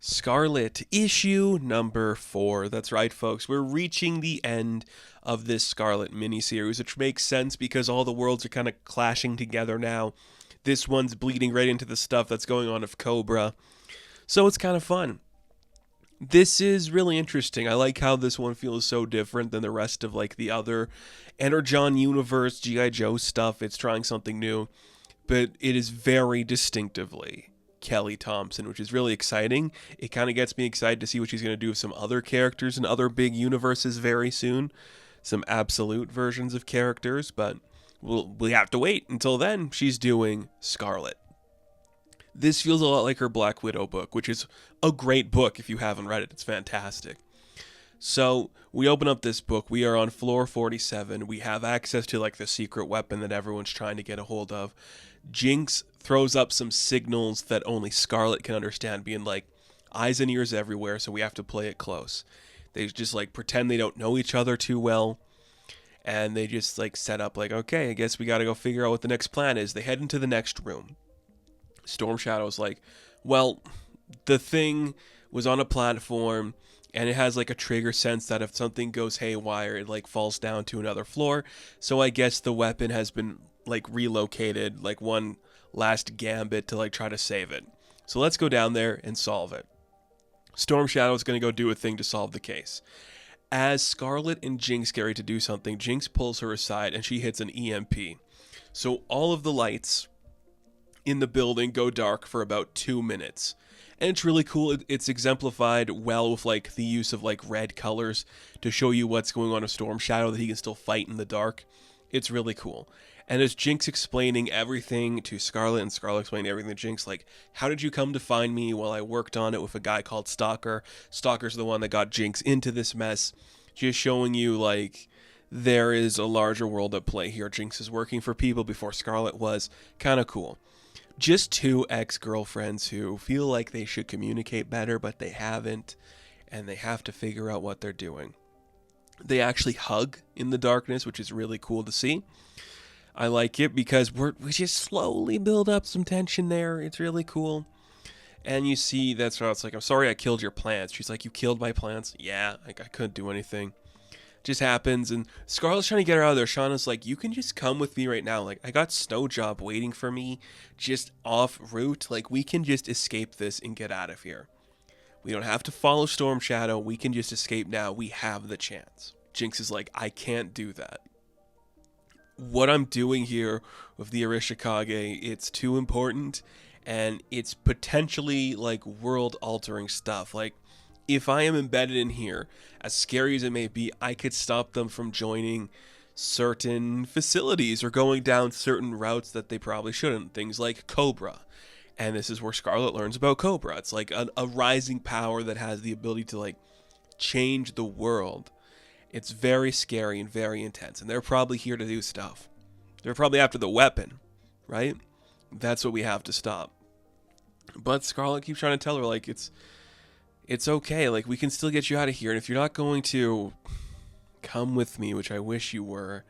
Scarlet, issue number 4. That's right, folks. We're reaching the end of this Scarlet miniseries, which makes sense because all the worlds are kind of clashing together now. This one's bleeding right into the stuff that's going on of Cobra. So it's kind of fun. This is really interesting. I like how this one feels so different than the rest of like the other Energon universe, G.I. Joe stuff. It's trying something new, but it is very distinctively Kelly Thompson, which is really exciting. It kind of gets me excited to see what she's going to do with some other characters in other big universes very soon. Some absolute versions of characters, but we have to wait until then. She's doing Scarlet. This feels a lot like her Black Widow book, which is a great book if you haven't read it. It's fantastic. So we open up this book. We are on floor 47. We have access to like the secret weapon that everyone's trying to get a hold of. Jinx throws up some signals that only Scarlet can understand, being like eyes and ears everywhere, so we have to play it close. They just like pretend they don't know each other too well, and they just like set up like, okay, I guess we got to go figure out what the next plan is. They head into the next room. StormShadow's like, well, the thing was on a platform and it has like a trigger sense that if something goes haywire, it like falls down to another floor. So I guess the weapon has been like relocated, like one last gambit to like try to save it. So let's go down there and solve it. StormShadow is going to go do a thing to solve the case. As Scarlet and Jinx get ready to do something, Jinx pulls her aside and she hits an EMP. So all of the lights in the building go dark for about 2 minutes. And it's really cool. It's exemplified well with like the use of like red colors to show you what's going on with StormShadow, that he can still fight in the dark. It's really cool. And as Jinx explaining everything to Scarlet and Scarlet explaining everything to Jinx, like, how did you come to find me? Well, I worked on it with a guy called Stalker. Stalker's the one that got Jinx into this mess. Just showing you like there is a larger world at play here. Jinx is working for people before Scarlet was. Kind of cool. Just two ex-girlfriends who feel like they should communicate better, but they haven't, and they have to figure out what they're doing. They actually hug in the darkness, which is really cool to see. I like it because we just slowly build up some tension there. It's really cool. And you see that's how it's like, I'm sorry I killed your plants. She's like, you killed my plants? Yeah, like I couldn't do anything. Just happens, and Scarlett's trying to get her out of there. Shauna's like, you can just come with me right now. Like, I got Snow Job waiting for me just off route. Like, we can just escape this and get out of here. We don't have to follow StormShadow. We can just escape now. We have the chance. Jinx is like, I can't do that. What I'm doing here with the Arishikage, it's too important, and it's potentially like world-altering stuff. Like, if I am embedded in here, as scary as it may be, I could stop them from joining certain facilities or going down certain routes that they probably shouldn't. Things like Cobra. And this is where Scarlet learns about Cobra. It's like a rising power that has the ability to like change the world. It's very scary and very intense. And they're probably here to do stuff. They're probably after the weapon, right? That's what we have to stop. But Scarlet keeps trying to tell her, like, it's okay, like, we can still get you out of here, and if you're not going to come with me, which I wish you were,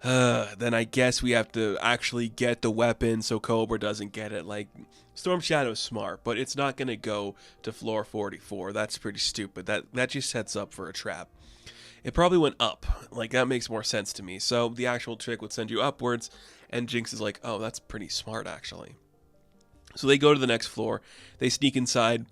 then I guess we have to actually get the weapon so Cobra doesn't get it. Like, StormShadow's smart, but it's not going to go to floor 44. That's pretty stupid. That just sets up for a trap. It probably went up. Like, that makes more sense to me. So the actual trick would send you upwards, and Jinx is like, oh, that's pretty smart, actually. So they go to the next floor. They sneak inside,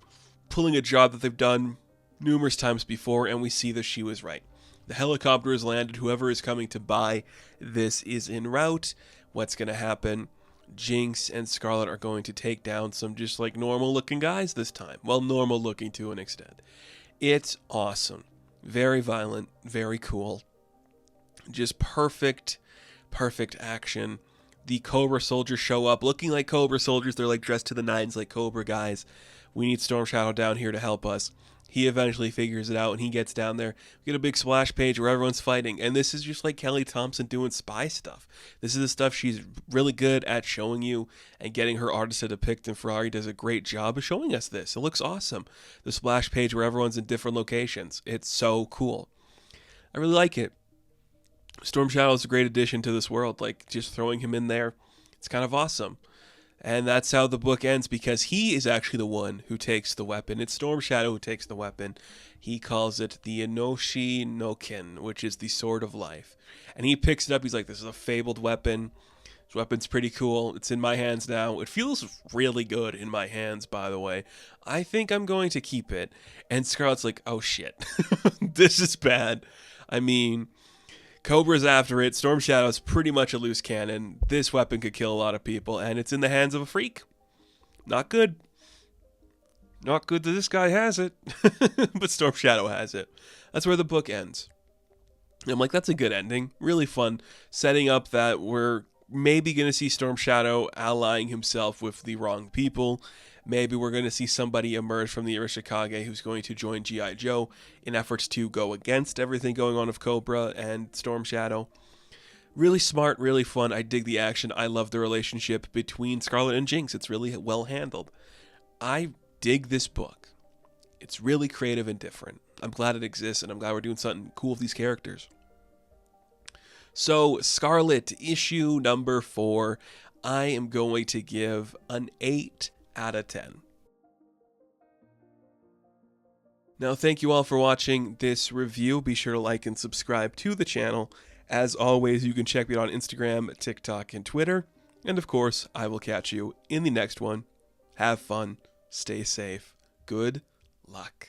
pulling a job that they've done numerous times before, and we see that she was right. The helicopter has landed. Whoever is coming to buy this is en route. What's going to happen? Jinx and Scarlet are going to take down some just like normal looking guys this time. Well, normal looking to an extent. It's awesome. Very violent. Very cool. Just perfect action. The Cobra soldiers show up looking like Cobra soldiers. They're like dressed to the nines like Cobra guys. We need StormShadow down here to help us. He eventually figures it out, and he gets down there. We get a big splash page where everyone's fighting, and this is just like Kelly Thompson doing spy stuff. This is the stuff she's really good at showing you and getting her artist to depict, and Ferrari does a great job of showing us this. It looks awesome. The splash page where everyone's in different locations. It's so cool. I really like it. StormShadow is a great addition to this world. Like, just throwing him in there, it's kind of awesome. And that's how the book ends, because he is actually the one who takes the weapon. It's StormShadow who takes the weapon. He calls it the Inoshi no Ken, which is the Sword of Life. And he picks it up. He's like, this is a fabled weapon. This weapon's pretty cool. It's in my hands now. It feels really good in my hands, by the way. I think I'm going to keep it. And Scarlett's like, oh shit. This is bad. I mean, Cobra's after it. StormShadow's pretty much a loose cannon. This weapon could kill a lot of people, and it's in the hands of a freak. Not good. Not good that this guy has it. But StormShadow has it. That's where the book ends. And I'm like, that's a good ending. Really fun. Setting up that we're maybe going to see StormShadow allying himself with the wrong people. Maybe we're going to see somebody emerge from the Arashikage who's going to join G.I. Joe in efforts to go against everything going on with Cobra and StormShadow. Really smart, really fun. I dig the action. I love the relationship between Scarlett and Jinx. It's really well handled. I dig this book. It's really creative and different. I'm glad it exists, and I'm glad we're doing something cool with these characters. So, Scarlett, issue number 4, I am going to give an 8 out of 10. Now, thank you all for watching this review. Be sure to like and subscribe to the channel. As always, you can check me out on Instagram, TikTok, and Twitter. And of course, I will catch you in the next one. Have fun. Stay safe. Good luck.